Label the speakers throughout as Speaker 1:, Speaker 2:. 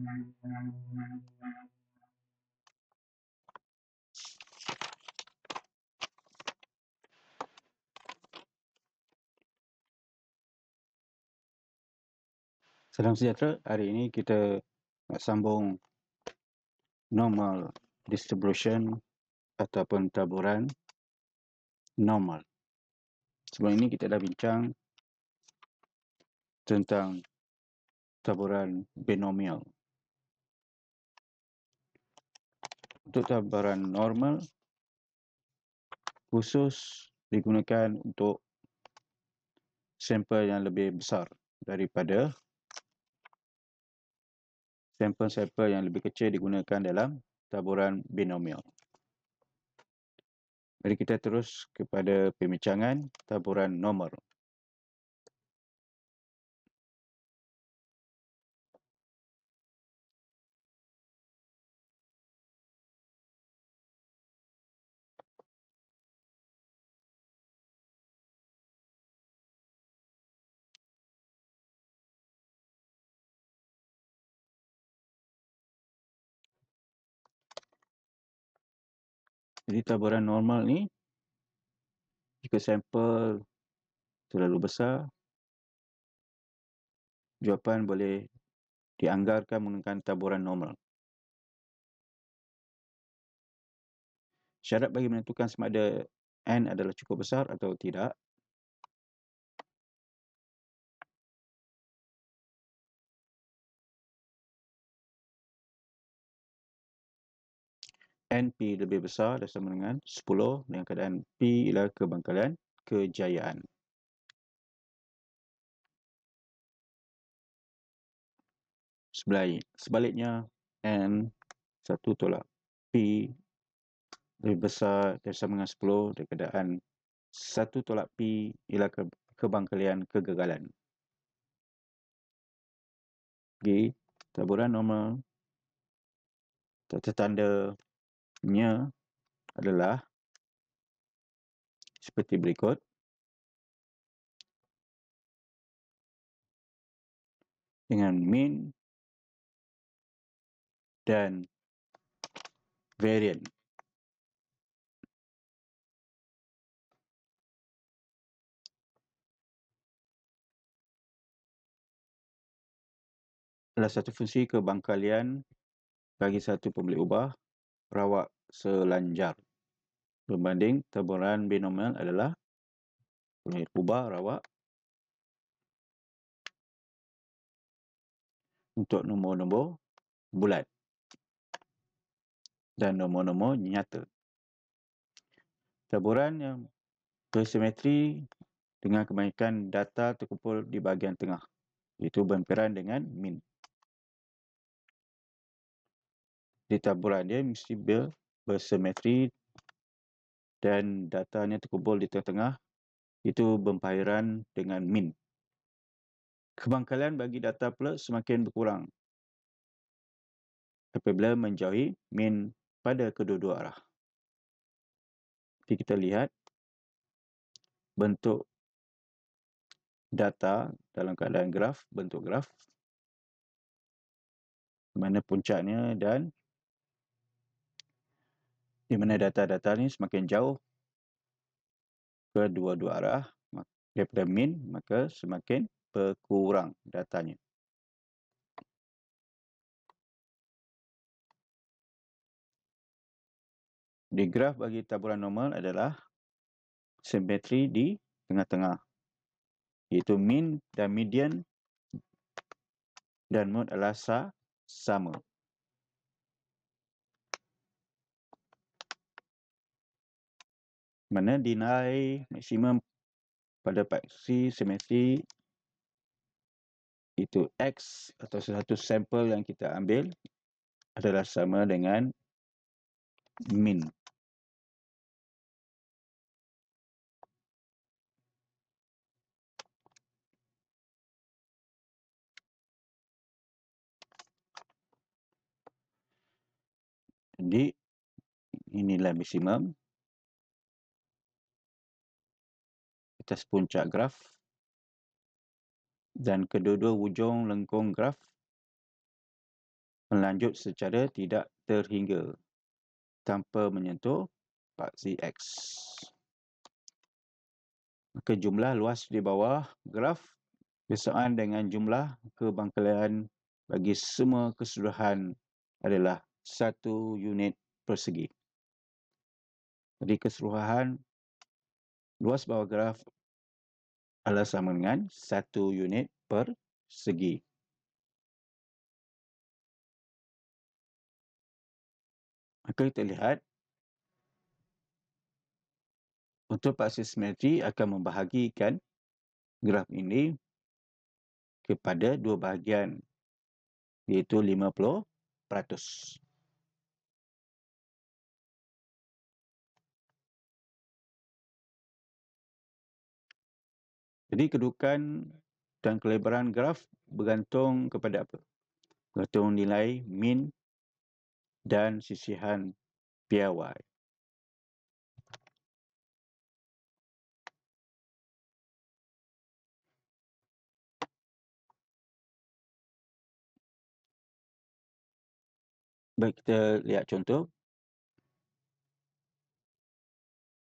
Speaker 1: Salam sejahtera. Hari ini kita nak sambung normal distribution ataupun taburan normal. Sebelum ini kita dah bincang tentang taburan binomial. Untuk taburan normal khusus digunakan untuk sampel yang lebih besar daripada sampel-sampel yang lebih kecil digunakan dalam taburan binomial. Mari kita terus kepada pembincangan taburan normal. Jadi taburan normal ni, jika sampel terlalu besar, jawapan boleh dianggarkan menggunakan taburan normal. Syarat bagi menentukan sama ada n adalah cukup besar atau tidak, NP lebih besar dan sama dengan 10 dengan keadaan P ialah kebangkalan kejayaan. Sebaliknya, N 1 tolak P lebih besar dan sama dengan 10 dengan keadaan 1 tolak P ialah kebangkalian kegagalan. Jadi, taburan normal tanda-tandanya adalah seperti berikut. Dengan mean dan variant. Adalah satu fungsi kebangkalian bagi satu pembelik ubah rawak selanjar. Berbanding taburan binomial adalah pembelik ubah rawak untuk nombor-nombor bulat dan nombor-nombor nyata. Taburan yang bersimetri dengan kebanyakan data terkumpul di bahagian tengah, iaitu berhampiran dengan min. Di taburan dia mesti bersimetri dan datanya terkumpul di tengah-tengah, itu berhampiran dengan min. Kebangkalian bagi data pula semakin berkurang apabila menjauhi min pada kedua-dua arah. Jadi kita lihat bentuk data dalam keadaan graf, bentuk graf, di mana puncaknya dan di mana data-data ni semakin jauh kedua-dua arah daripada min, maka semakin berkurang datanya. Di graf bagi taburan normal adalah simetri di tengah-tengah, iaitu min dan median dan mode adalah sama. Mana nilai maksimum pada paksi simetri itu X atau satu sampel yang kita ambil adalah sama dengan min. Jadi inilah maksimum atas puncak graf dan kedua-dua hujung lengkung graf melanjut secara tidak terhingga tanpa menyentuh paksi X. Maka jumlah luas di bawah graf bersamaan dengan jumlah kebangkalian bagi semua keseluruhan adalah 1 unit persegi. Jadi keseluruhan luas bawah graf adalah sama dengan 1 unit persegi. Maka kita lihat untuk paksi simetri akan membahagikan graf ini kepada dua bahagian, iaitu 50%. Jadi kedudukan dan kelebaran graf bergantung kepada apa? Bergantung nilai min dan sisihan PY. Baik, kita lihat contoh.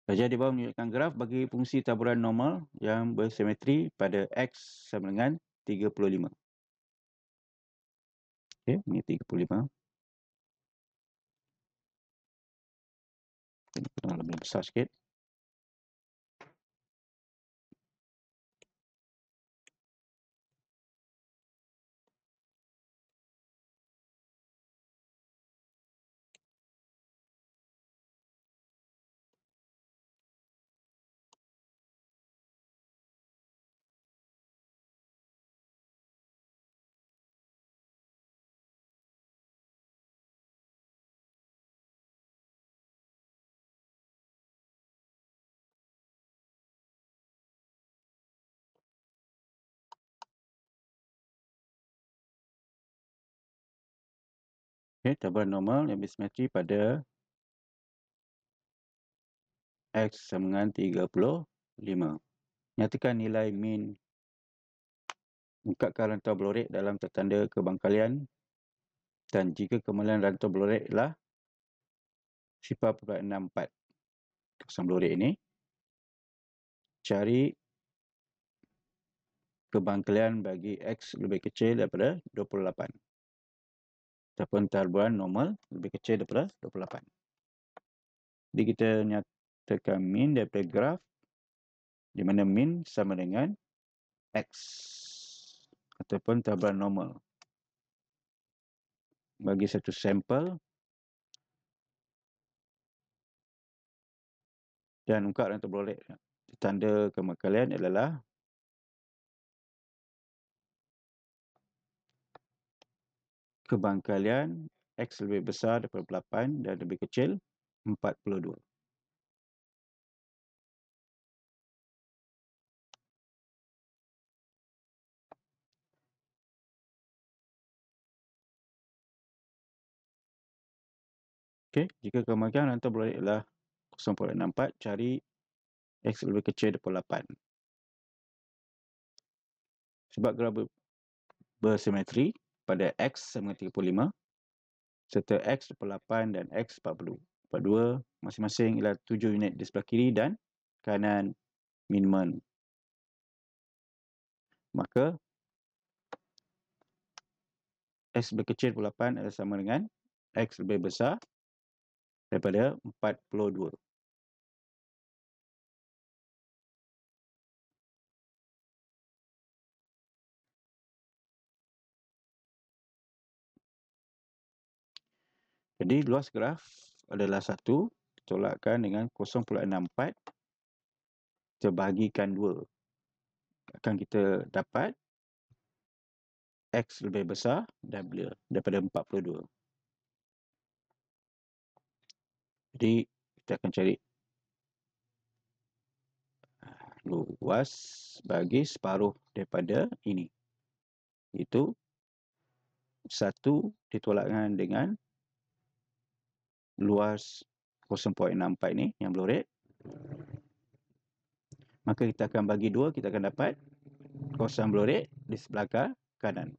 Speaker 1: Saja di bawah menunjukkan graf bagi fungsi taburan normal yang bersimetri pada X sama dengan 35. Okey, ini 35. Ini kena lebih besar sikit. Okey, taburan normal yang bersimetri pada X sama dengan 35. Nyatakan nilai min ungkapkan rantau blorek dalam tertanda kebangkalian, dan jika kemalan rantau blorek ialah 0.64 kawasan blorek ini, cari kebangkalian bagi X lebih kecil daripada 28 ataupun taburan normal lebih kecil daripada 28. Jadi kita nyatakan min daripada graf di mana min sama dengan X ataupun taburan normal bagi satu sampel, dan ungkap rantau blorek tanda kebangkalian adalah kebangkalian X lebih besar daripada 8 dan lebih kecil 42. Okey, jika kebangkalian rantau blorek adalah 0.64, cari X lebih kecil daripada 8. Sebab graf bersimetri pada X sama dengan 35 serta X 28 dan X 40. 42 masing-masing ialah 7 unit di sebelah kiri dan kanan minimum. Maka X lebih kecil daripada 8 adalah sama dengan X lebih besar daripada 42. Jadi luas graf adalah 1 ditolakkan dengan 0.64 terbahagikan 2. Akan kita dapat X lebih besar daripada 42. Jadi kita akan cari luas bagi separuh daripada ini. Itu 1 ditolakkan dengan luas 0.64 ini yang blorek. Maka kita akan bagi 2, kita akan dapat kawasan blorek di sebelah kanan.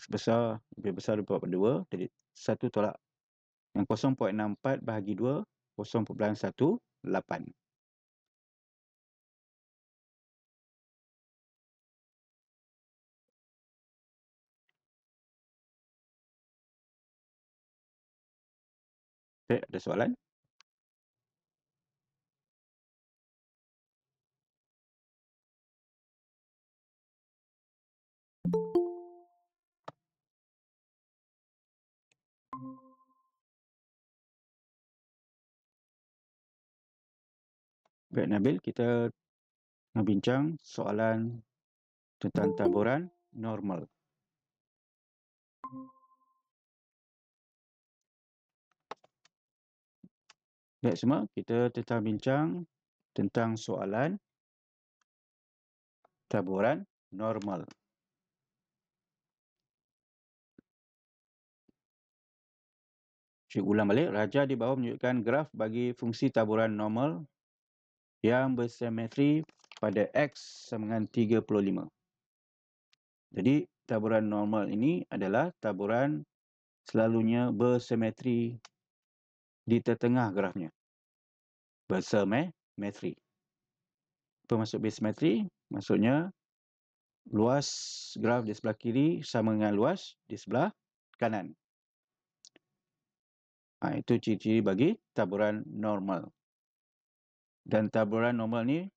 Speaker 1: X besar lebih besar daripada 2, jadi 1 tolak yang 0.64 bahagi 2, 0.18. Okay, ada soalan? Baik Nabil, kita nak bincang soalan tentang taburan normal. Baik semua, kita tentang bincang tentang soalan taburan normal. Saya ulang balik, raja di bawah menunjukkan graf bagi fungsi taburan normal yang bersimetri pada X sama dengan 35. Jadi taburan normal ini adalah taburan selalunya bersimetri di tengah grafnya. Bersimetri. Apa maksud bersimetri? Maksudnya luas graf di sebelah kiri sama dengan luas di sebelah kanan. Itu ciri-ciri bagi taburan normal. Dan taburan normal ni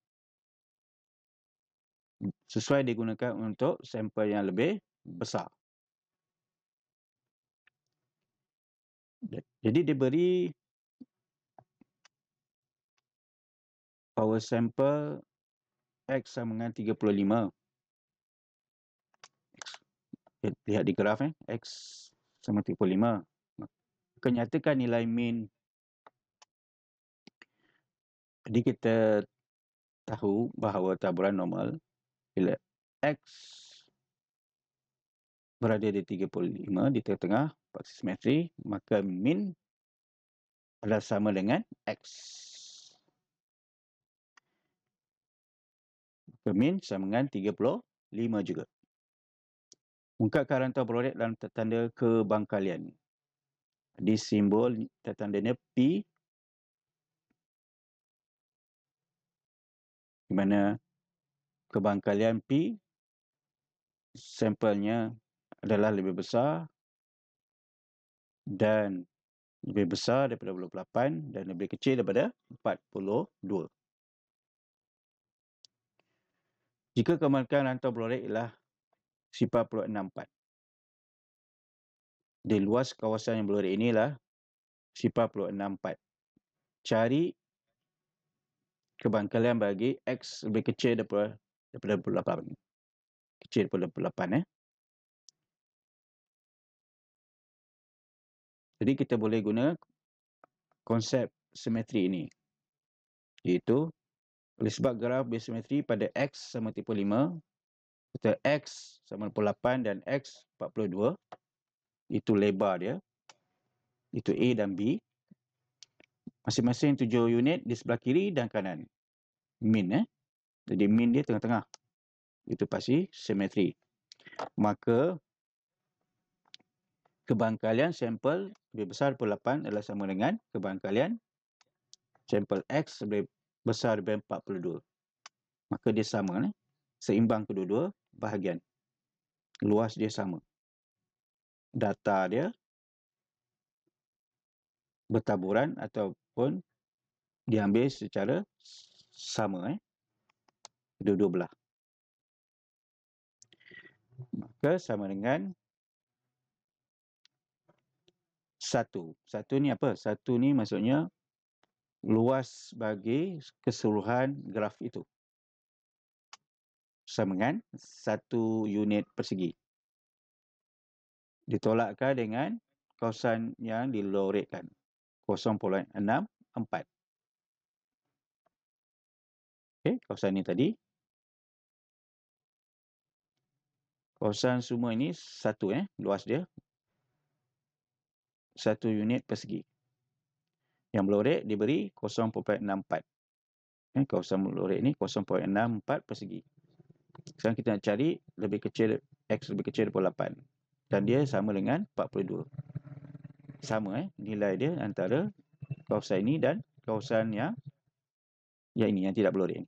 Speaker 1: sesuai digunakan untuk sampel yang lebih besar. Jadi diberi power sampel X sama dengan 35. Lihat di graf X sama 35. Kenyatakan nilai min. Jadi kita tahu bahawa taburan normal bila X berada di 35 di tengah-tengah baksis simetri, maka min adalah sama dengan X. Maka min sama dengan 35 juga. Ungkapkan rantau berorek dalam tanda kebangkalian. Di simbol tandanya P, di mana kebangkalian P sampelnya adalah lebih besar dan lebih besar daripada 28 dan lebih kecil daripada 42. Jika kebangkalian rantau berorek ialah 0.64. Di luas kawasan yang berorek inilah 0.64. Cari kebangkalian bagi X lebih kecil daripada 28. Kecil daripada 28. Jadi kita boleh guna konsep simetri ini. Iaitu oleh sebab graf bersimetri pada X sama 35, kita X sama 28 dan X 42. Itu lebar dia. Itu A dan B. Masing-masing 7 unit di sebelah kiri dan kanan. Min. Jadi min dia tengah-tengah. Itu pasti simetri. Maka kebangkalian sampel lebih besar daripada 8 adalah sama dengan kebangkalian sampel X lebih besar daripada 42. Maka dia sama. Seimbang kedua-dua bahagian. Luas dia sama. Data dia bertaburan ataupun diambil secara sama. Kedua-dua belah. Maka sama dengan 1. 1 ni apa? 1 ni maksudnya luas bagi keseluruhan graf itu. Sama dengan 1 unit persegi. Ditolakkan dengan kawasan yang dilorekkan. 0.64. Okey, kawasan ini tadi. Kawasan semua ini 1 luas dia. 1 unit persegi. Yang melorek diberi 0.64. Kawasan melorek ini 0.64 persegi. Sekarang kita nak cari lebih kecil, X lebih kecil daripada 8. dan dia sama dengan 42. Sama nilai dia antara kawasan ini dan kawasan yang ini yang tidak berloreng.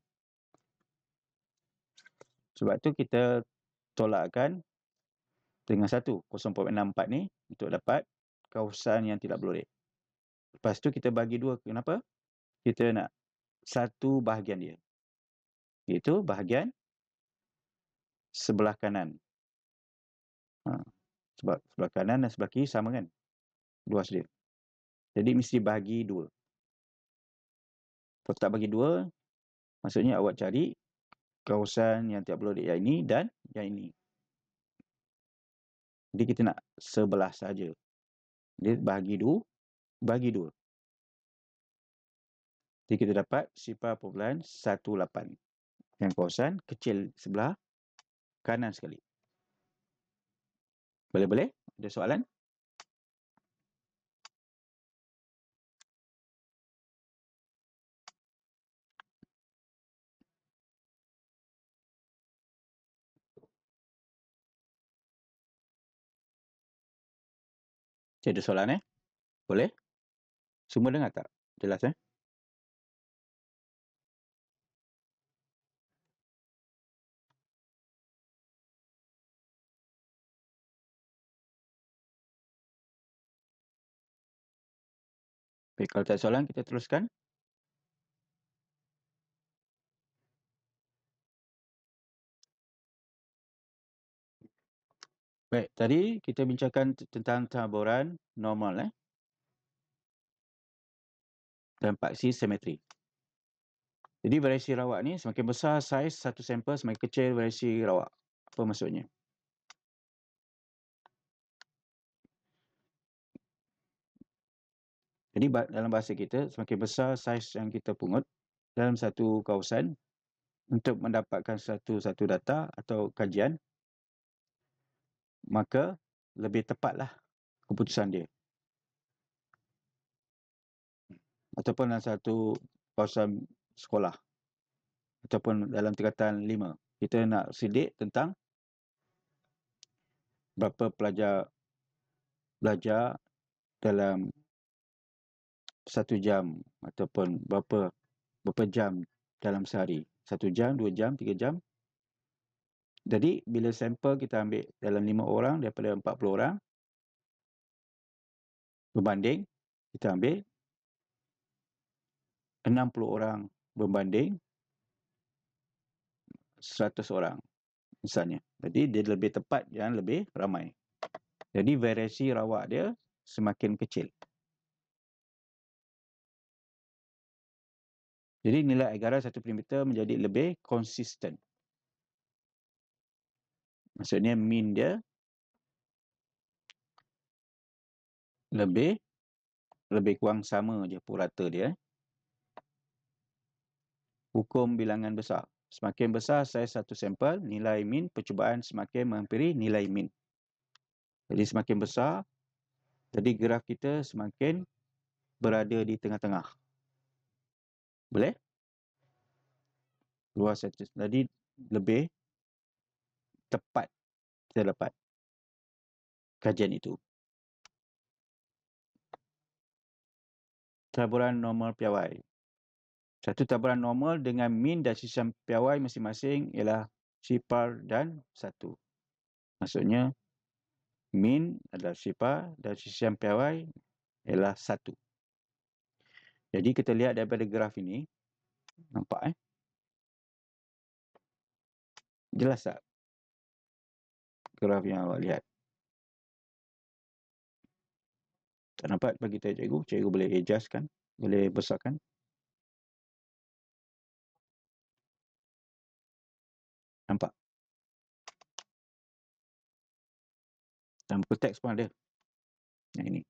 Speaker 1: Sebab tu kita tolakkan dengan 0.64 ni untuk dapat kawasan yang tidak berloreng. Lepas tu kita bagi dua. Kenapa? Kita nak satu bahagian dia, iaitu bahagian sebelah kanan. Sebab sebelah kanan dan sebelah kiri sama kan, luas dia. Jadi mesti bagi dua. Kalau tak bagi dua, maksudnya awak cari kawasan yang tidak berloreng yang ini dan yang ini. Jadi kita nak sebelah saja. Dia bagi dua. Jadi kita dapat 0.18 yang kawasan kecil sebelah kanan sekali. Boleh? Ada soalan? Ada soalan Boleh? Semua dengar tak? Jelas Baik, kalau tak ada soalan kita teruskan. Baik, tadi kita bincangkan tentang taburan normal dan paksi simetri. Jadi variasi rawak ni semakin besar saiz satu sampel, semakin kecil variasi rawak. Apa maksudnya? Jadi dalam bahasa kita, semakin besar saiz yang kita pungut dalam satu kawasan untuk mendapatkan satu data atau kajian, maka lebih tepatlah keputusan dia. Ataupun dalam satu kawasan sekolah, ataupun dalam tingkatan 5, kita nak sidik tentang berapa pelajar belajar dalam 1 jam ataupun berapa jam dalam sehari. 1 jam, 2 jam, 3 jam. Jadi bila sampel kita ambil dalam 5 orang daripada 40 orang, berbanding kita ambil 60 orang berbanding 100 orang misalnya. Jadi dia lebih tepat yang lebih ramai. Jadi variasi rawak dia semakin kecil. Jadi nilai agar 1 perimeter menjadi lebih konsisten. Maksudnya mean dia lebih kurang sama je purata dia. Hukum bilangan besar. Semakin besar saiz satu sampel, nilai mean percubaan semakin menghampiri nilai mean. Jadi semakin besar, jadi graf kita semakin berada di tengah-tengah. Boleh? Luas satu. Jadi lebih tepat kita dapat kajian itu. Taburan normal piawai. Satu taburan normal dengan mean dan sisian piawai masing-masing ialah 0 dan 1. Maksudnya mean adalah 0 dan sisian piawai ialah 1. Jadi kita lihat daripada graf ini, nampak jelas tak graf yang awak lihat? Tak nampak bagi cikgu? Cikgu boleh adjustkan, boleh besarkan. Nampak? Dan buku teks pun ada. Yang ini.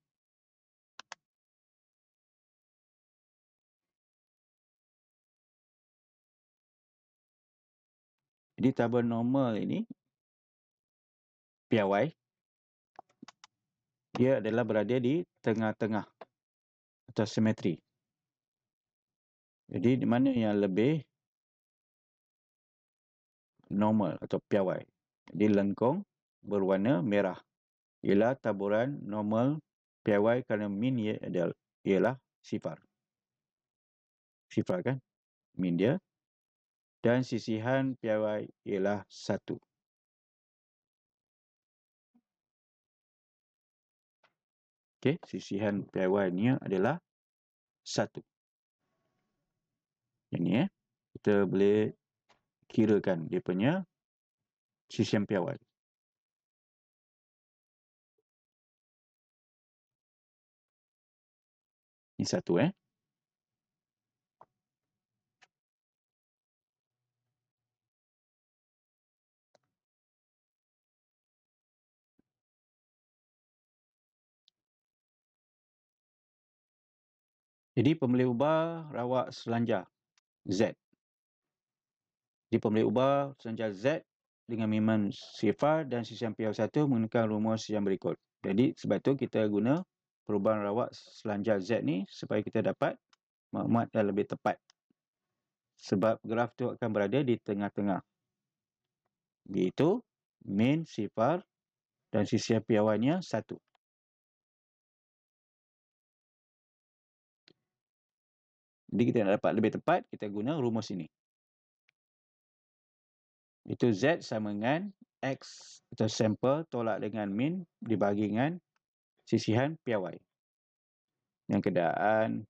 Speaker 1: Jadi taburan normal ini, piawai, dia adalah berada di tengah-tengah atau simetri. Jadi di mana yang lebih normal atau piawai? Jadi lengkung berwarna merah. ialah taburan normal piawai kerana min ialah sifar. Sifar kan? Min dia. Dan sisihan piawai ialah 1. Okey, sisihan piawainya adalah 1. Yang ni kita boleh kirakan dia punya sisihan piawai. Ini 1 Jadi pembeli ubah rawak selanjar Z. Jadi pembeli ubah selanjar Z dengan miman sifar dan sisihan piawai 1 menggunakan rumus yang berikut. Jadi sebab tu kita guna perubahan rawak selanjar Z ni supaya kita dapat maklumat yang lebih tepat. Sebab graf tu akan berada di tengah-tengah. Iaitu min sifar dan sisihan piawainya 1. Jadi kita nak dapat lebih tepat, kita guna rumus ini. Itu Z sama dengan X atau sampel tolak dengan min dibagi dengan sisihan piawai. Yang keadaan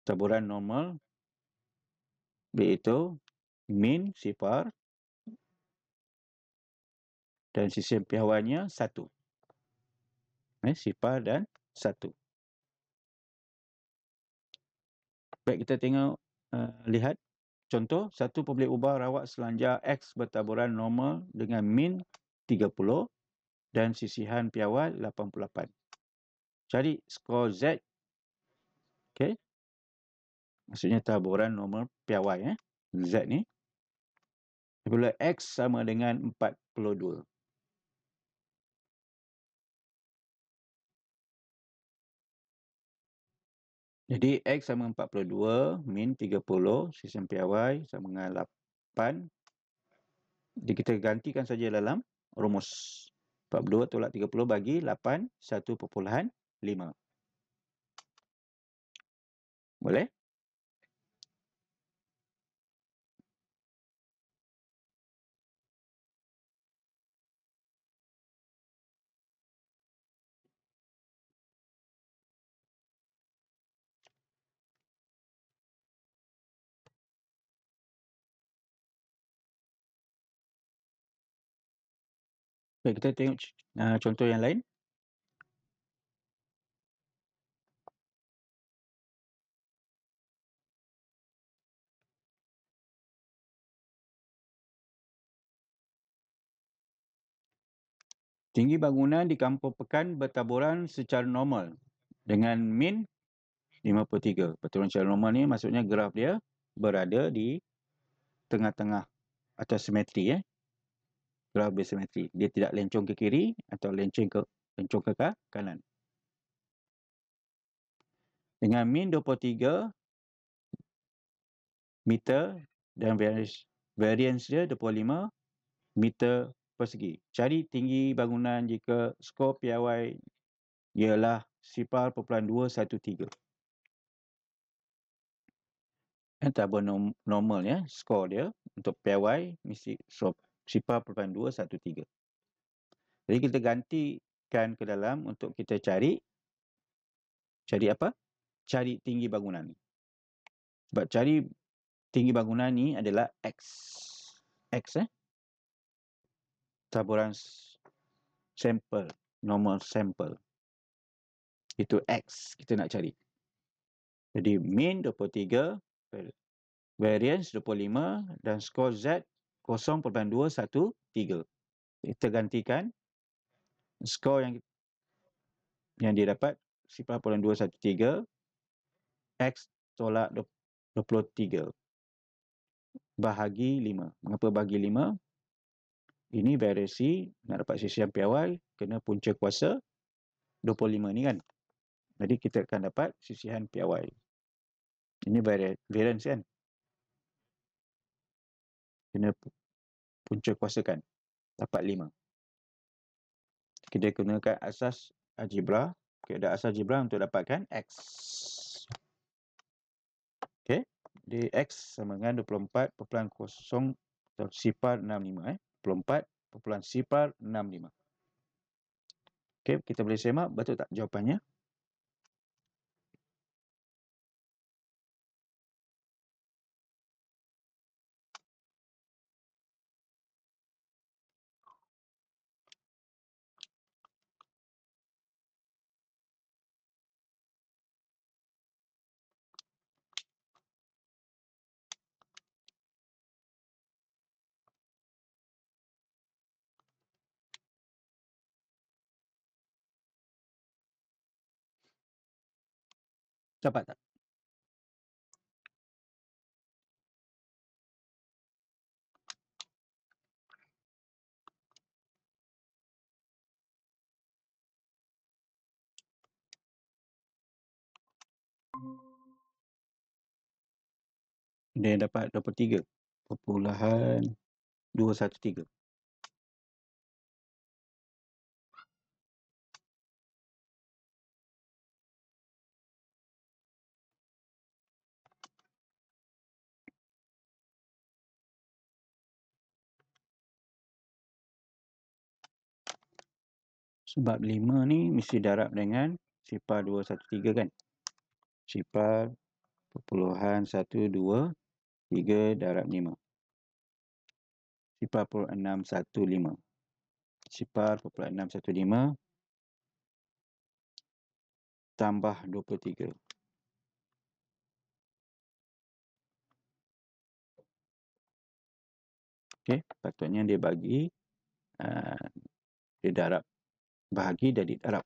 Speaker 1: taburan normal iaitu min sifar dan sisihan piawainya 1. Sifar dan 1. Baik, kita tengok lihat contoh. Satu pembeli ubah rawak selanjar X bertaburan normal dengan min 30 dan sisihan piawai 88. Cari skor Z. Okey. Maksudnya taburan normal piawai Z ni. Apabila X sama dengan 42. Jadi X sama 42 min 30 sisihan piawai sama dengan 8. Jadi kita gantikan saja dalam rumus. 42 tolak 30 bagi 8, 1.5. Boleh? Baik, kita tengok contoh yang lain. Tinggi bangunan di Kampung Pekan bertaburan secara normal dengan min 53. Bertaburan secara normal ni maksudnya graf dia berada di tengah-tengah atau simetri. Graf bersimetri. Dia tidak lencong ke kiri atau lencong ke kanan. Dengan min 23 meter dan variance dia 25 meter persegi. Cari tinggi bangunan jika skor piawai ialah 0.213. Taburan normal skor dia untuk piawai mesti 0.213. Jadi kita gantikan ke dalam untuk kita cari apa? Cari tinggi bangunan. Sebab cari tinggi bangunan ni adalah X. Taburan sampel, normal sampel. Itu X kita nak cari. Jadi min 23, variance 25 dan skor Z 0.213. Kita gantikan skor yang dia dapat 0.213 X tolak 23 bahagi 5. Mengapa bahagi 5? Ini variasi nak dapat sisihan piawai kena punca kuasa 25 ni kan. Jadi kita akan dapat sisihan piawai. Ini variance kan. Kena punca kuasakan. Dapat 5. Kita gunakan asas algebra, keadaan asas algebra untuk dapatkan X. Okey, di X sama dengan 24.065 24.065. Okey, kita boleh semak betul tak jawapannya? Dapat tak? Dia dapat 23.213. Sebab 5 ni mesti darab dengan 0.213 kan? 0.123 darab 5. 0.615. 0.615 tambah 23. Okey, patutnya dia bagi dia darab, bahagi dan didarab.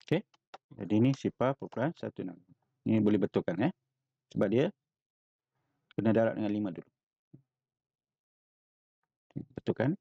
Speaker 1: Okey, jadi ni 0.16. Ni boleh betulkan sebab dia kena darab dengan 5 dulu. Betulkan.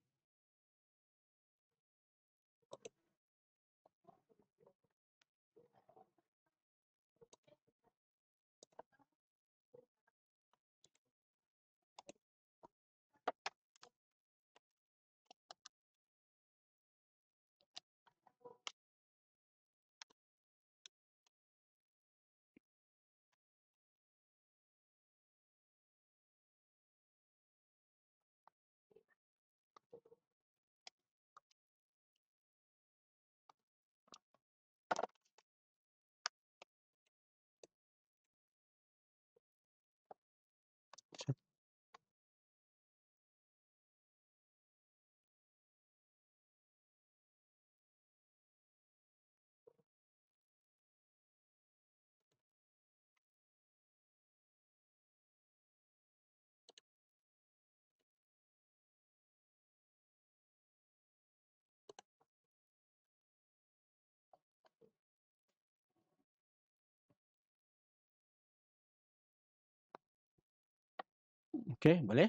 Speaker 1: Okey, boleh.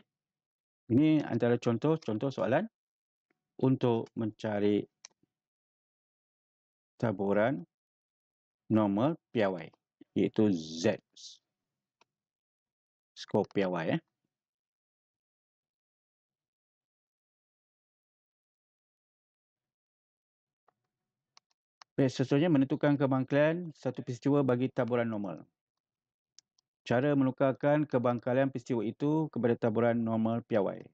Speaker 1: Ini antara contoh soalan untuk mencari taburan normal piawai, iaitu Z. Skor piawai. Seterusnya menentukan kebangkalian satu peristiwa bagi taburan normal. Cara menukarkan kebangkalian peristiwa itu kepada taburan normal piawai.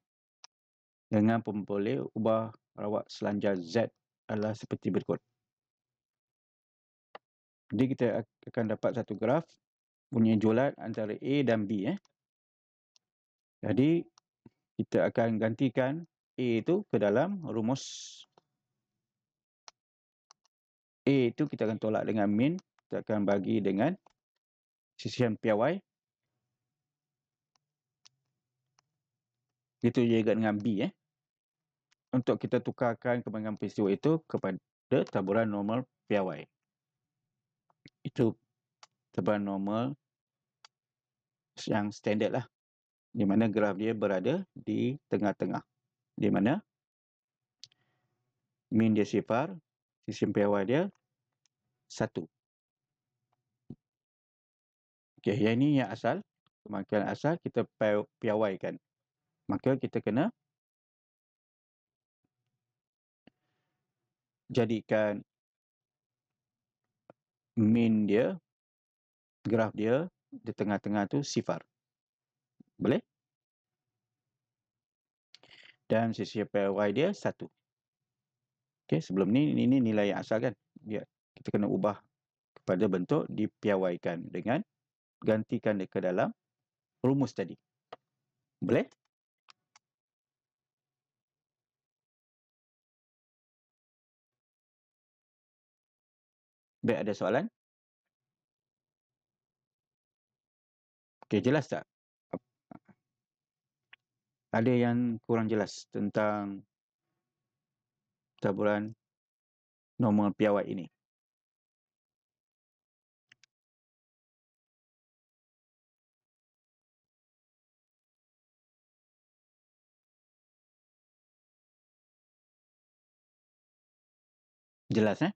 Speaker 1: Dengan pemboleh ubah rawat selanjar Z adalah seperti berikut. Jadi kita akan dapat satu graf punya julat antara A dan B. Jadi kita akan gantikan A itu ke dalam rumus. A itu kita akan tolak dengan min. Kita akan bagi dengan sisihan piawai. Itu juga dengan B. Untuk kita tukarkan kebangkalian peristiwa itu kepada taburan normal piawai. Itu taburan normal yang standard lah. Di mana graf dia berada di tengah-tengah. Di mana min dia sifar, sisian piawai dia 1. Okey, yang ini yang asal. Pemakaian asal kita piawaikan. Maka kita kena jadikan min dia, graf dia di tengah-tengah tu sifar. Boleh? Dan sisian piawai dia 1. Okey, sebelum ni ini nilai yang asal kan. Kita kena ubah kepada bentuk dipiawaikan dengan gantikan dia ke dalam rumus tadi. Boleh? Baik, ada soalan? Okey, jelas tak? Ada yang kurang jelas tentang taburan normal piawai ini? Jelas eh?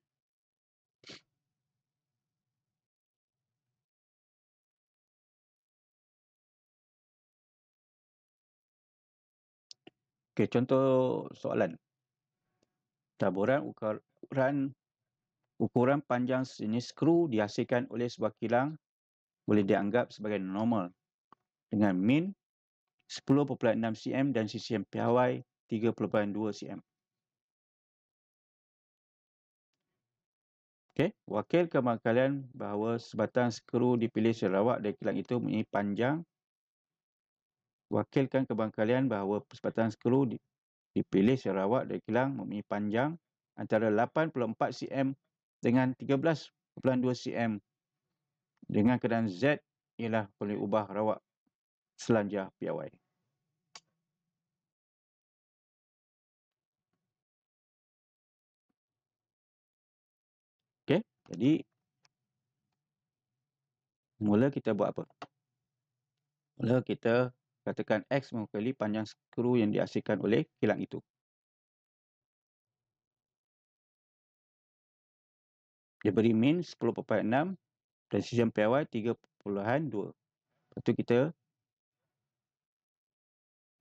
Speaker 1: Okey, contoh soalan. Taburan ukuran panjang jenis skru dihasilkan oleh sebuah kilang boleh dianggap sebagai normal dengan min 10.6 cm dan sisian piawai 3.2 cm. Okey, wakilkan kalian bahawa sebatang skru dipilih secara rawak dari kilang itu mempunyai panjang. Wakilkan kepada kalian bahawa sebatang skru dipilih secara rawak dari kilang mempunyai panjang antara 84 cm dengan 13.2 cm dengan keadaan Z ialah boleh ubah rawak selanjar piawai. Okey, jadi mula kita buat apa? Mula kita katakan X mewakili panjang skru yang dihasilkan oleh kilang itu. Dia beri min 10.6 dan sisian piawai 3.2. Lepas tu kita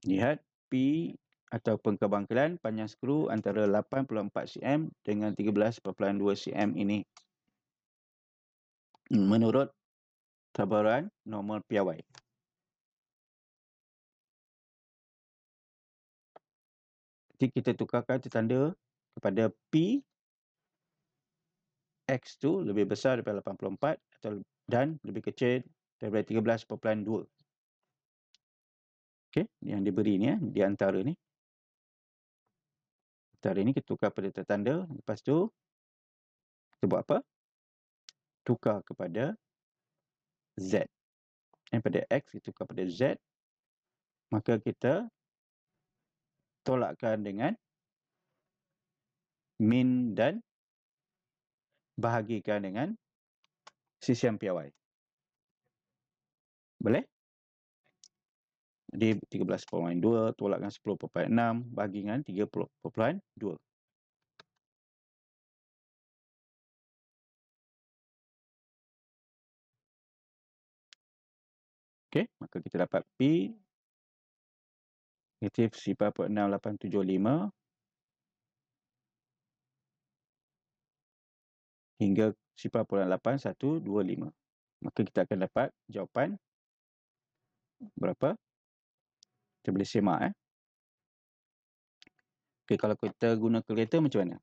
Speaker 1: lihat P ataupun kebangkilan panjang skru antara 84 cm dengan 13.2 cm ini menurut taburan normal piawai. Jadi kita tukarkan tanda kepada P X tu lebih besar daripada 84 dan lebih kecil daripada 13.2. Okey, yang diberi ni di antara ni. Antara ini kita tukar pada tanda. Lepas tu kita buat apa? Tukar kepada Z. Pada X kita tukar pada Z. Maka kita tolakkan dengan min dan bahagikan dengan sisian piawai. Boleh? Jadi 13.2 tolakkan 10.6 bagi dengan 3.2. Okey, maka kita dapat P negatif 0.6875 hingga 0.8125. Maka kita akan dapat jawapan berapa? Kita boleh semak. Okey, kalau kita guna kalkulator macam mana?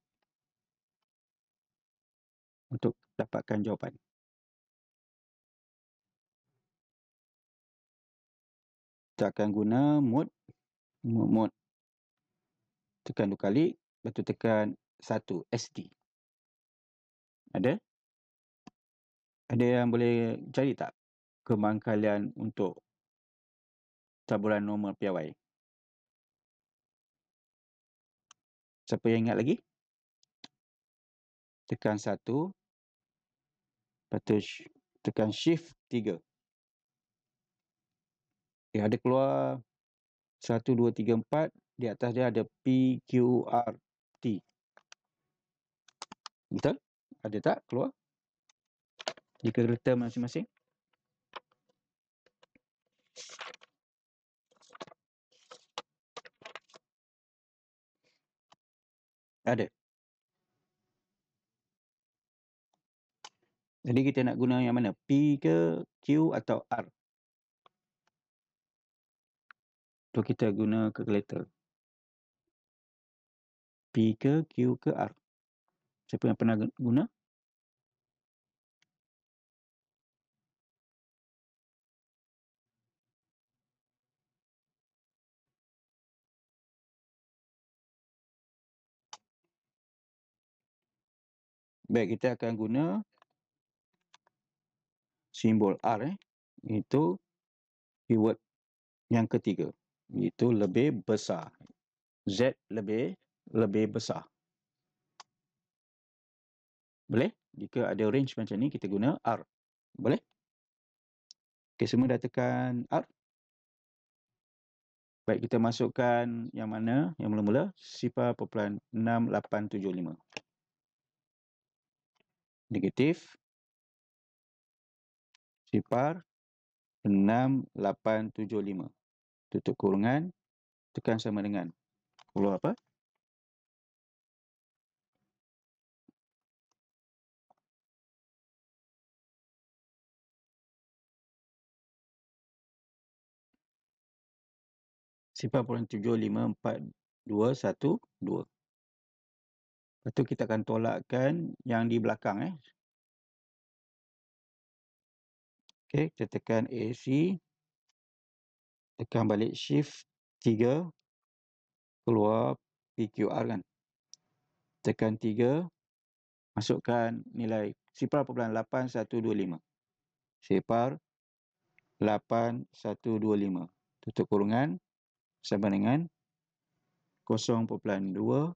Speaker 1: Untuk dapatkan jawapan. Kita akan guna mode. Tekan 2 kali. Lepas tu tekan 1 SD. Ada? Ada yang boleh cari tak kemangkalian untuk taburan normal piawai? Siapa yang ingat lagi? Tekan 1. Lepas tu tekan shift 3. Okay, ada keluar 1, 2, 3, 4. Di atas dia ada PQRT. Betul? Ada tak keluar di kalkulator masing-masing? Ada. Jadi kita nak guna yang mana? P ke Q atau R? Untuk kita guna kalkulator. P ke Q ke R? Siapa yang pernah guna? Baik, kita akan guna simbol R. Itu keyword yang ketiga. Itu lebih besar. Z lebih besar. Boleh? Jika ada range macam ni, kita guna R. Boleh? Okey, semua dah tekan R. Baik, kita masukkan yang mana? Yang mula-mula 0.6875. Negatif 0.6875. Tutup kurungan, tekan sama dengan. Keluar apa? 0.754212. Lepas tu kita akan tolakkan yang di belakang. Okey, kita tekan AC. Tekan balik Shift 3. Keluar PQR kan. Tekan 3. Masukkan nilai 0.8125. 0.8125. Tutup kurungan sama dengan 0.2825.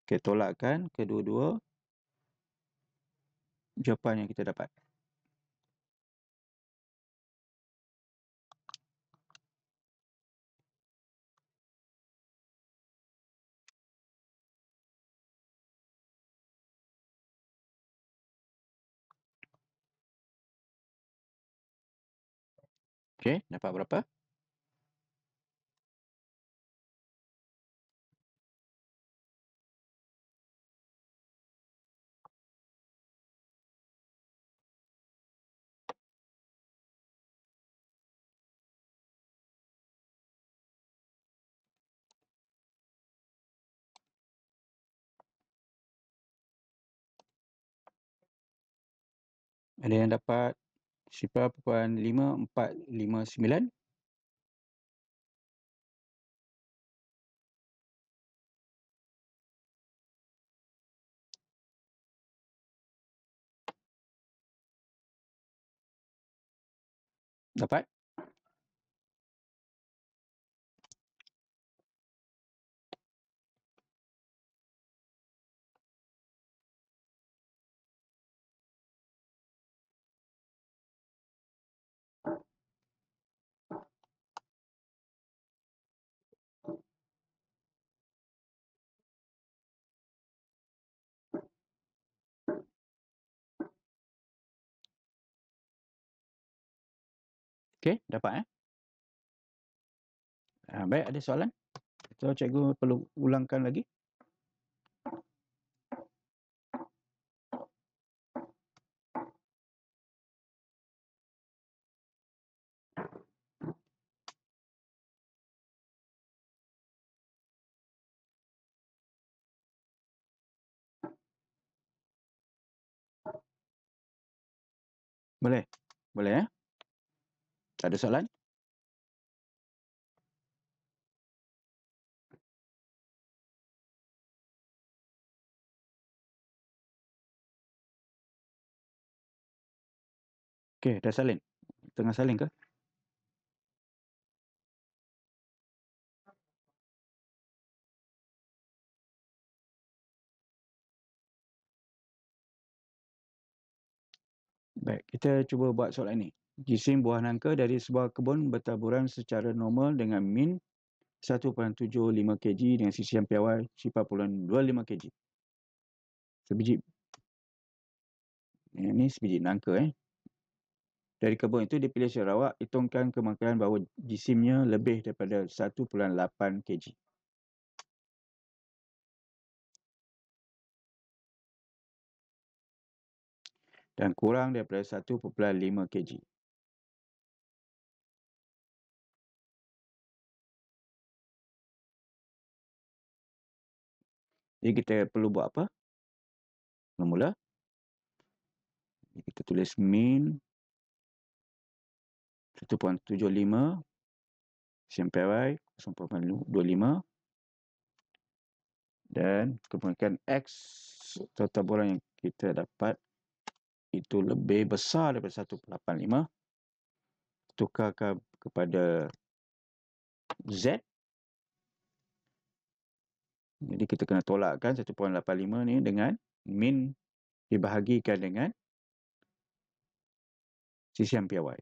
Speaker 1: Kita tolakkan kedua-dua jawapan yang kita dapat. Okey, dapat berapa? Ada yang dapat 0.5459. Dapat? Okey, dapat. Baik, ada soalan? Atau cikgu perlu ulangkan lagi? Boleh? Boleh ya? Tak ada soalan? Okey, dah salin. Tengah salin ke? Baik, kita cuba buat soalan ini. Jisim buah nangka dari sebuah kebun bertaburan secara normal dengan min 1.75 kg dengan sisian piawai 4.25 kg. Sebiji. Ini sebiji nangka. Dari kebun itu dipilih Sarawak, hitungkan kemungkinan bahawa jisimnya lebih daripada 1.8 kg. Dan kurang daripada 1.5 kg. Jadi kita perlu buat apa? Mula-mula kita tulis min 1.75 sampai 0.25 dan kemungkinan X atau taburan yang kita dapat itu lebih besar daripada 1.85, tukarkan kepada Z. Jadi kita kena tolakkan 1.85 ni dengan min dibahagikan dengan sisian piawai.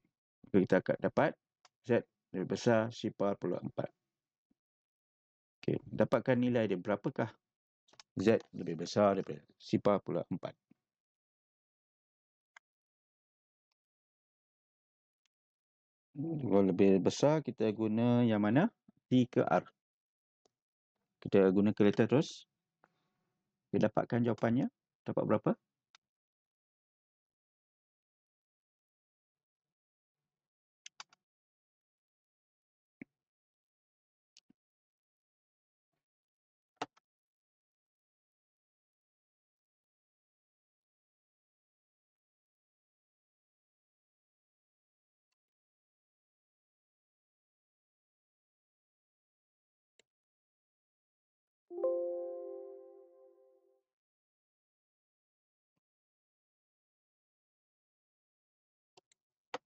Speaker 1: Kita akan dapat Z lebih besar 0.4. Okey, dapatkan nilai dia berapakah Z lebih besar daripada 0.4. Kalau lebih besar kita guna yang mana? T ke R. Kita guna kalkulator terus. Kita dapatkan jawapannya. Dapat berapa?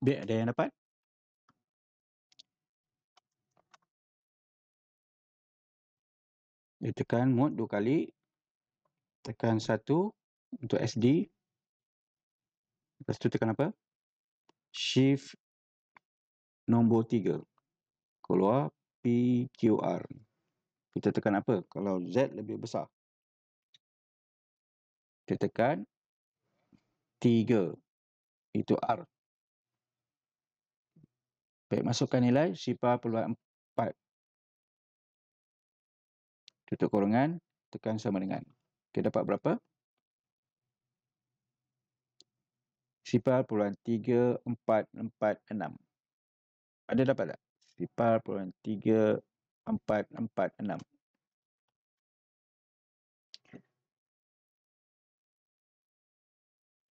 Speaker 1: Baik, ada yang dapat? Dia tekan mode 2 kali. Tekan 1 untuk SD. Lepas tu tekan apa? Shift nombor 3. Keluar PQR. Kita tekan apa? Kalau Z lebih besar. Kita tekan 3. Itu R. Baik, masukkan nilai 0.4. Tutup kurungan. Tekan sama dengan. Kita dapat berapa? 0.3446. Ada dapat tak? 0.3446.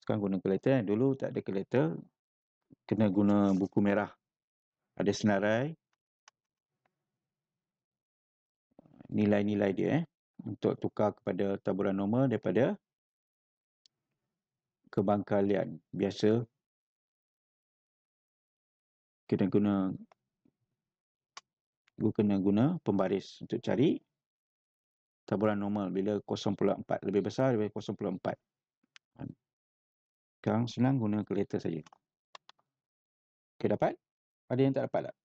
Speaker 1: Sekarang guna kalkulator. Dulu tak ada kalkulator. Kena guna buku merah. Ada senarai. Nilai-nilai dia. Untuk tukar kepada taburan nombor daripada kebangkalian. Biasa. Kita kena guna pembaris untuk cari taburan normal bila 0.4 lebih besar daripada 0.4. Sekarang senang guna kalkulator saja. Okey, dapat? Ada yang tak dapat tak?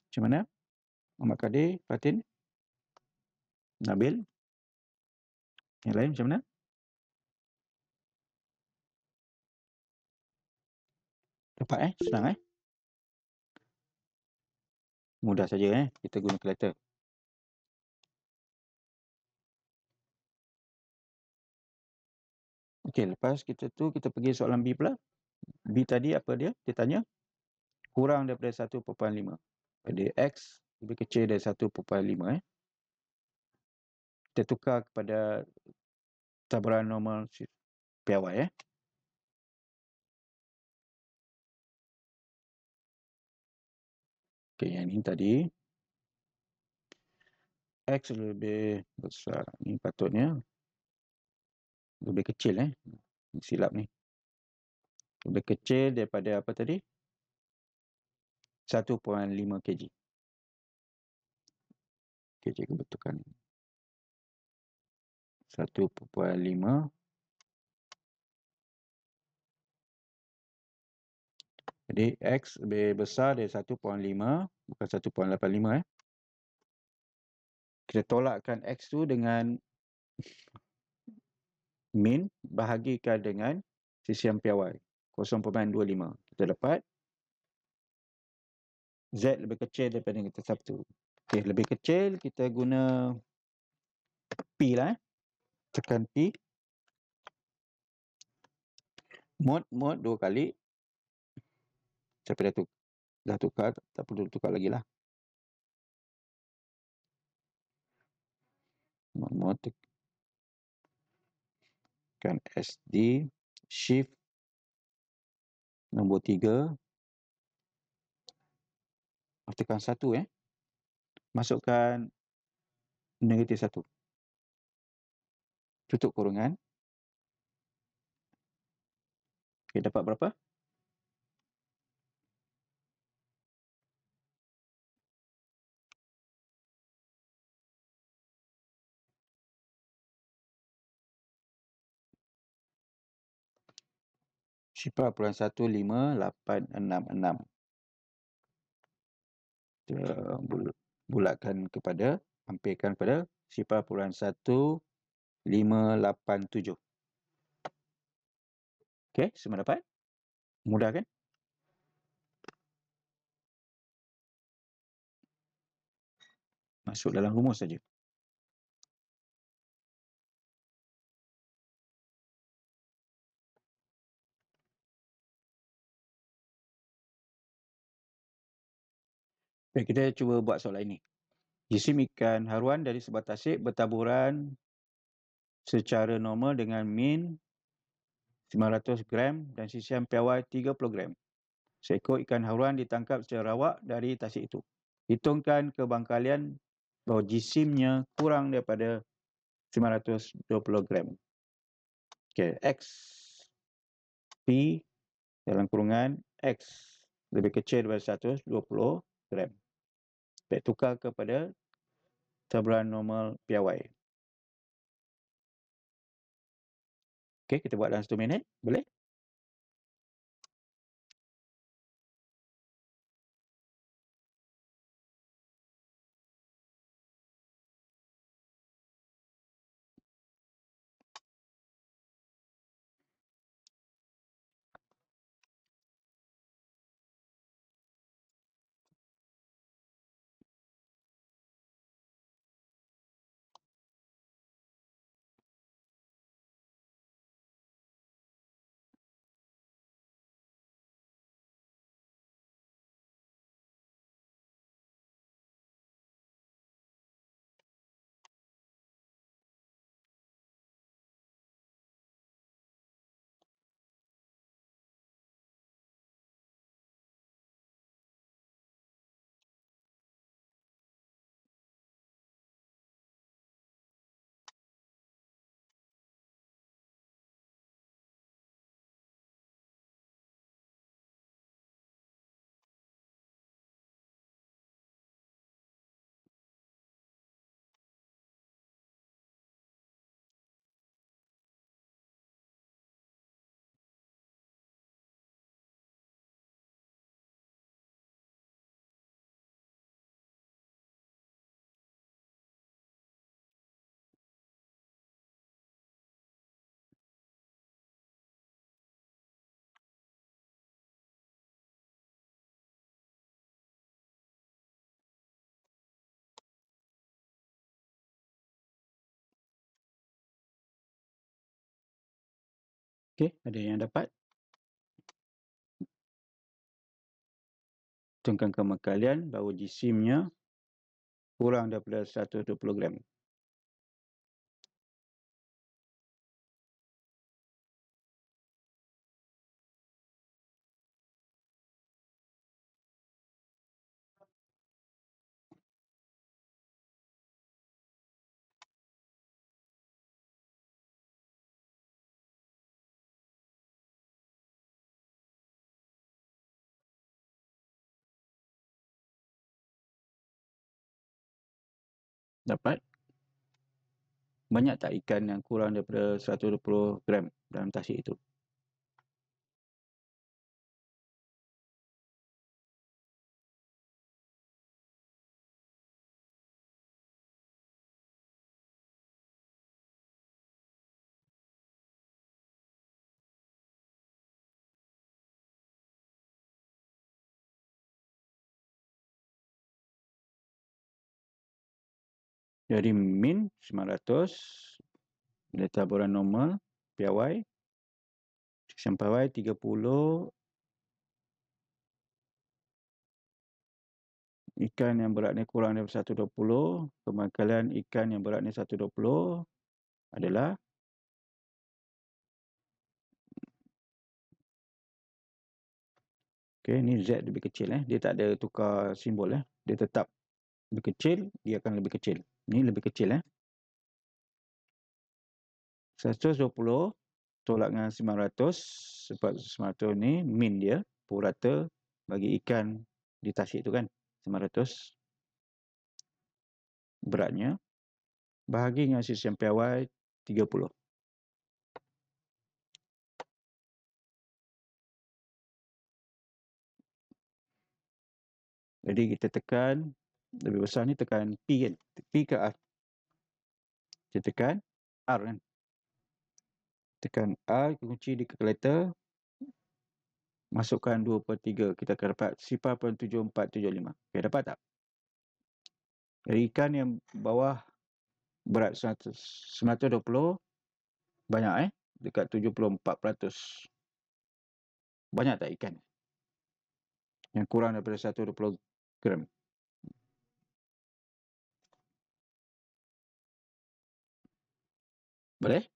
Speaker 1: Macam mana? Ahmad Kadir, Fatin, Nabil. Yang lain macam mana? Dapat senang mudah saja kita guna kalkulator. Okey, lepas kita pergi soalan B pula. B tadi apa dia? Dia tanya kurang daripada 1.5. Jadi X lebih kecil dari 1.5. Kita tukar kepada taburan normal piawai. Okey, yang ini tadi X lebih besar. Ini patutnya lebih kecil silap ni. Lebih kecil daripada apa tadi? 1.5 kg. Okey, cikgu betulkan. 1.5. Jadi X lebih besar dari 1.5 bukan 1.85 Kita tolakkan X tu dengan min bahagikan dengan sisian piawai 0.25. Kita dapat Z lebih kecil daripada kita satu. Okey, lebih kecil kita guna P lah. Tekan P. Mod 2 kali. Sampai dah tukar, tak perlu tukar lagi lah. Mod tekan SD. Shift nombor 3. Tekan 1 Masukkan negatif 1. Tutup kurungan. Okey, dapat berapa? Sifar 0.1586. Kita bulatkan kepada, hampirkan pada 0.1587. Okey, semua dapat? Mudah kan? Masuk dalam rumus saja. Baik, kita cuba buat soalan ini. Jisim ikan haruan dari sebuah tasik bertaburan secara normal dengan min 900 gram dan sisian piawai 30 gram. Seekor ikan haruan ditangkap secara rawak dari tasik itu. Hitungkan kebangkalian bahawa jisimnya kurang daripada 920 gram. Okey, X P dalam kurungan X lebih kecil daripada 120 gram. Baik, tukar kepada taburan normal piawai. Okey, kita buat dalam 1 minit. Boleh? Okey, ada yang dapat? Hitungkan kebangkalian bahawa jisimnya kurang daripada 120 gram. Dapat? Banyak tak ikan yang kurang daripada 120 gram dalam tasik itu? Jadi min 900, bila taburan normal, piawai, piawai 30, ikan yang beratnya kurang daripada 120, pembangkalian ikan yang beratnya 120 adalah okey, ni Z lebih kecil dia tak ada tukar simbol dia tetap lebih kecil, dia akan lebih kecil. Ni lebih kecil 120 tolak dengan 900, sebab 900 ni min dia, pukul rata bagi ikan di tasik tu kan, 900 beratnya, bahagi dengan sisian piawai 30. Jadi kita tekan, lebih besar ni tekan P kan, P ke R. Kita tekan R kan. Tekan R, kunci di kalkulator, masukkan 2/3, kita akan dapat 0.7475. Okay, dapat tak? Jadi ikan yang bawah berat 920, banyak dekat 74%. Banyak tak ikan yang kurang daripada 120 gram? Boleh?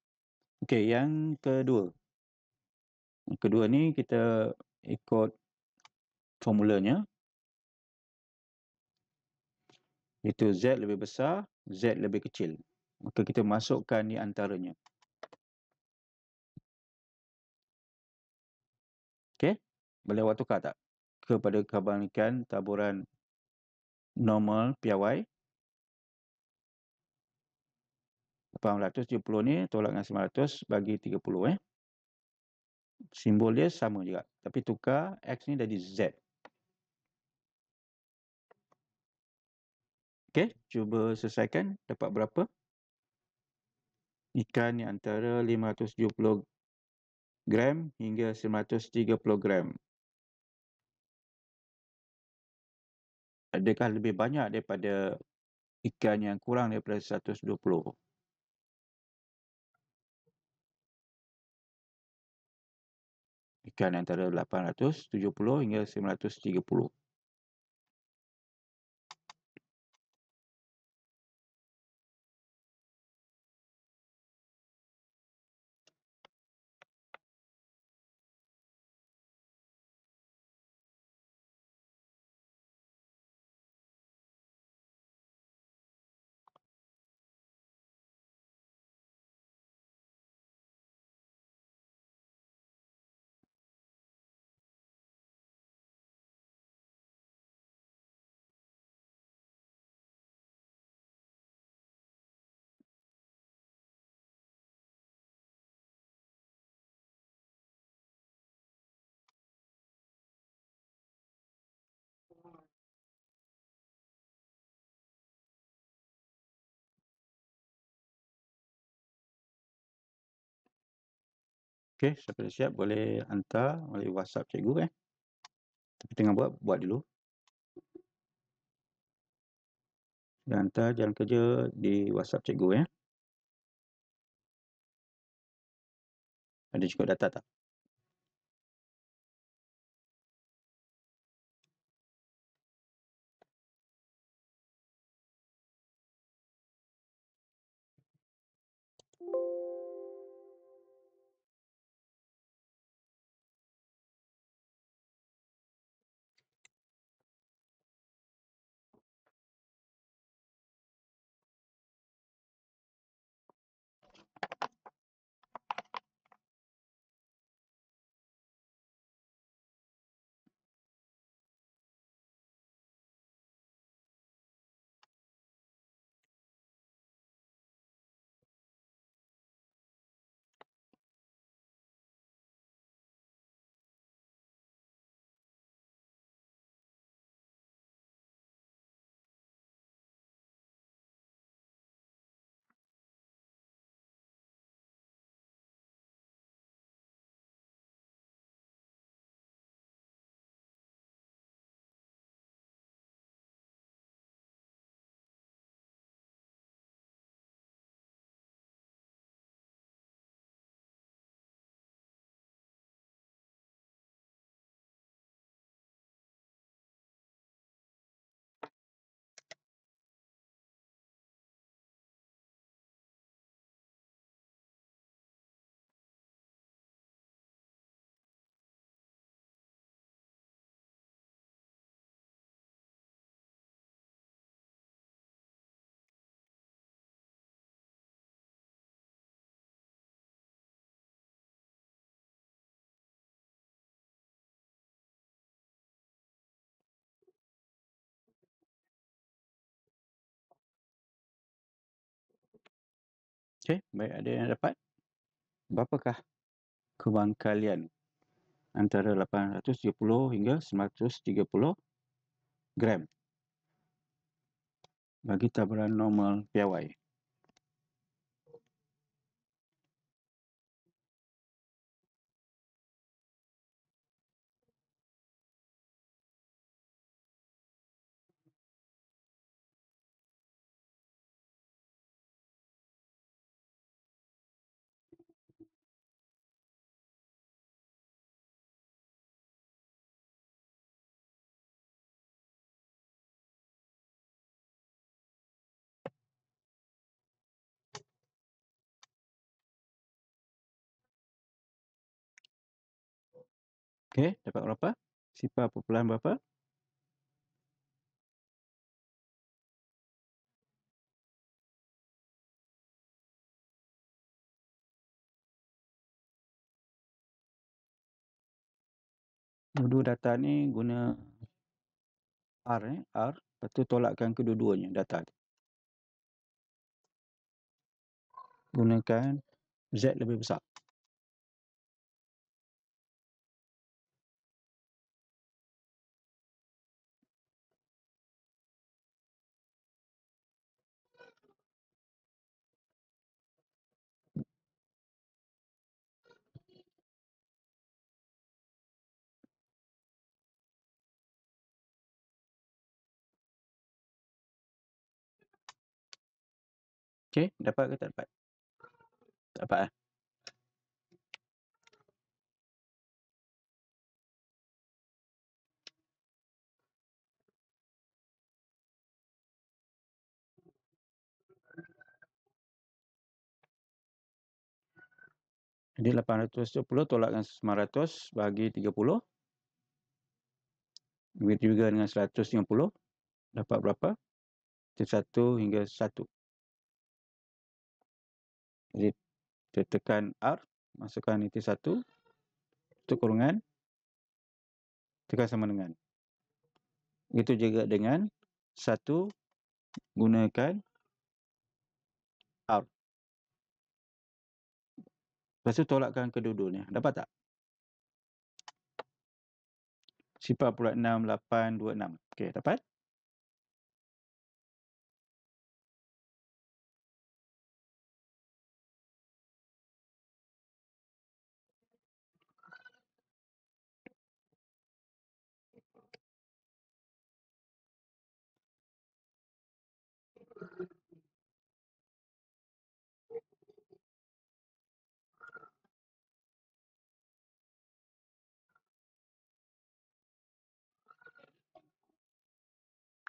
Speaker 1: Okey, yang kedua. Yang kedua ni kita ikut formulanya. Itu Z lebih besar, Z lebih kecil. Maka kita masukkan di antaranya. Okey? Boleh awak tukar tak? Kepada kebalikan taburan normal piawai. 870 ni tolak dengan 900 bagi 30 Simbol dia sama juga. Tapi tukar X ni jadi Z. Okey, cuba selesaikan. Dapat berapa? Ikan yang antara 570 gram hingga 930 gram. Adakah lebih banyak daripada ikan yang kurang daripada 120? Ikan antara 870 hingga 930. Okey, siapa dah siap boleh hantar oleh WhatsApp cikgu Tapi tengah buat dulu. Dan hantar jalan kerja di WhatsApp cikgu Ada cukup data tak? Okey, baik, ada yang dapat? Berapakah kebangkalian antara 830 hingga 930 gram bagi taburan normal piawai? Okey, dapat berapa? Sifar perpuluhan berapa? Dua-dua data ni guna R, R, lepas tu tolakkan kedua-duanya data tu. Gunakan Z lebih besar. Okey, dapat ke tak dapat? Tak dapat eh? Jadi 870 tolakkan 900 bahagi 30. Begitu juga dengan 150. Dapat berapa? 1 hingga 1. Jadi kita tekan R, masukkan itu 1, itu kurungan, tekan sama dengan. Itu juga dengan 1 gunakan R. Lepas tu tolakkan kedua-duanya. Dapat tak? 0.6826. Okey, dapat?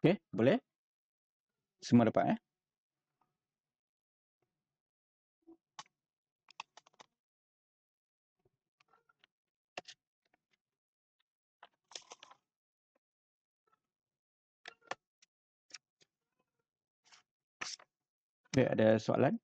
Speaker 1: Okey, boleh? Semua dapat eh? Baik, ada soalan?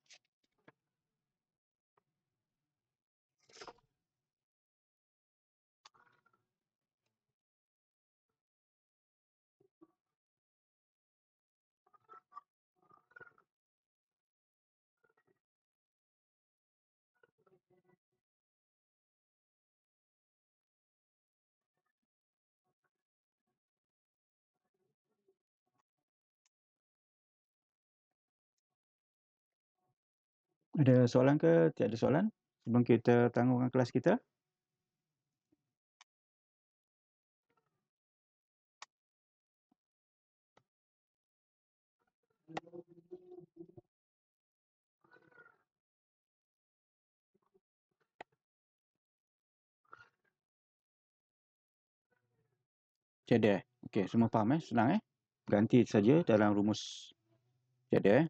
Speaker 1: Ada soalan ke? Tiada soalan? Sebelum kita tangguhkan kelas kita? Tiada eh? Okey, semua faham eh? Senang eh? Ganti saja dalam rumus. Tiada eh?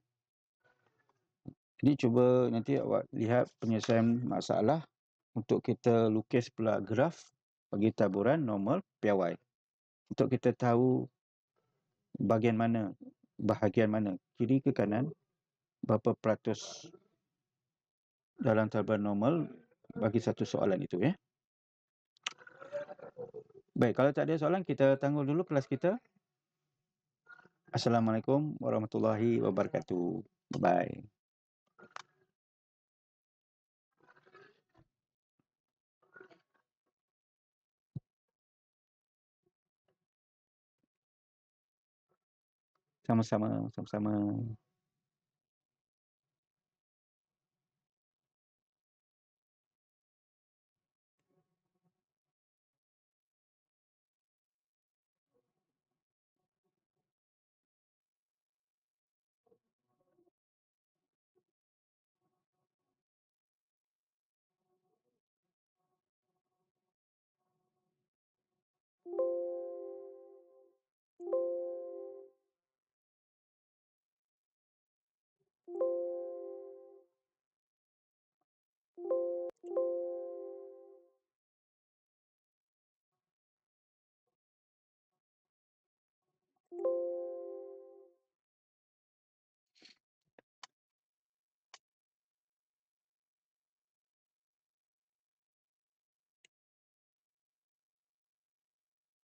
Speaker 1: Jadi cuba nanti awak lihat penyelesaian masalah untuk kita lukis pula graf bagi taburan normal piawai. Untuk kita tahu bahagian mana, kiri ke kanan, berapa peratus dalam taburan normal bagi satu soalan itu ya. Baik, kalau tak ada soalan kita tangguh dulu kelas kita. Assalamualaikum warahmatullahi wabarakatuh. Bye. Sama-sama sama-sama.